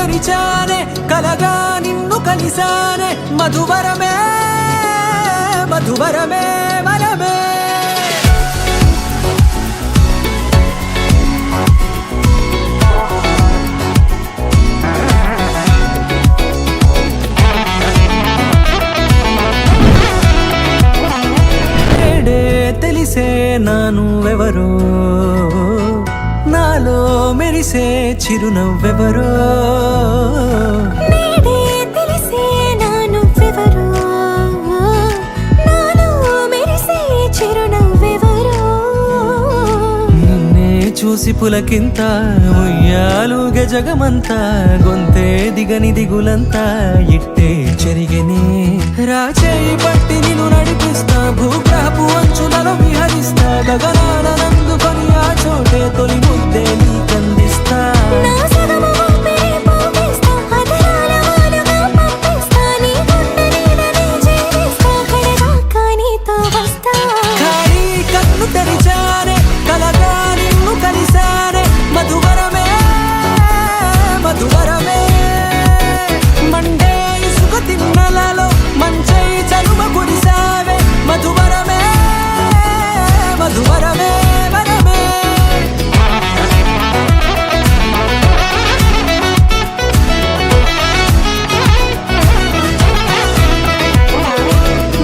తెరిచానే కలగా నిన్ను కలిసానే మధువరమే మధువరమే వరమే తెలిసే నానువెవరో నాలో మెరిసే చిరునవ్వెవరో తెలిసే నానువెవరో నాలో మెరిసే చిరునవ్వెవరో నిన్నే చూసి పులకింత ఉయ్యాలుగే జగమంతా గొంతే దిగని దిగులంతా ఇట్టే చెరిగెనే రాచేయి పట్టి నిన్ను నడిపిస్తా భూగ్రహపు అంచులలో విహరిస్తా గగనానందుకొని ఆ చోటే తొలి ముద్దే నీకందిస్తా నా సగము ఊపిరి పోగిస్తా అదరాల వాలుగా పంపిస్తా నీ గుండె నీడనే చేరిస్తా కడదాకా నీతో వస్తా ఖాళీ కన్ను తెరిచానే కలగా నిన్ను కలిసానే మధువరమే మధువరమే మండే ఇసుక తిన్నలలో మంచై చలువ కురిసావే మధువరమే మధువరమే వరమే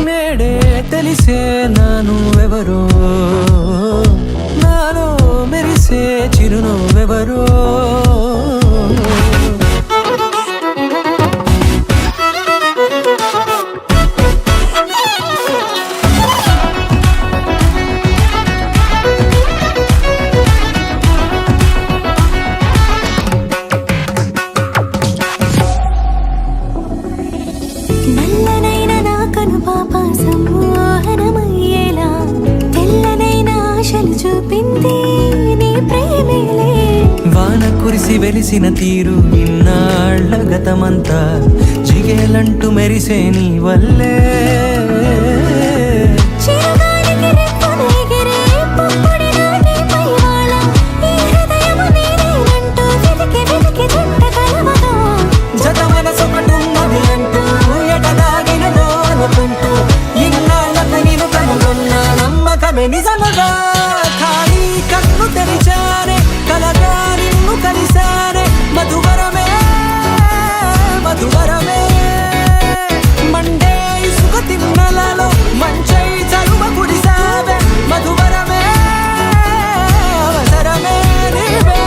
నేడే తెలిసే నానువెవరో నాలో మెరిసే చిరునవ్వెవరో నల్లనైన నా కనుపాప సమ్మోహనమయ్యేలా తెల్లనైన ఆశలు చూపింది నీ ప్రేమేలే వాన కురిసి వెలిసిన తీరు ఇన్నాళ్ల గతమంతా జిగేలంటూ మెరిసే నీ వల్లే చిరుగాలికి రెప్పన ఎగిరే పుప్పొడిన నీపై వాళ ఈ హృదయము నీదేనంటూ వెతికి వెతికి జంట కలవగా జత మనసొకటున్నది అంటూ ఎటదాగినదో అనుకుంటూ ఇన్నాళ్ళకు నేను కనుగొన్న నమ్మకమే నిజముగా ఖాళీ కన్ను తెరిచానే కలగా నిన్ను కలిసానే మధువరమే మధువరమే మండే ఇసుక తిన్నలలో మంచై చలువ కురిసావే మధువరమే అవసరమే నీవే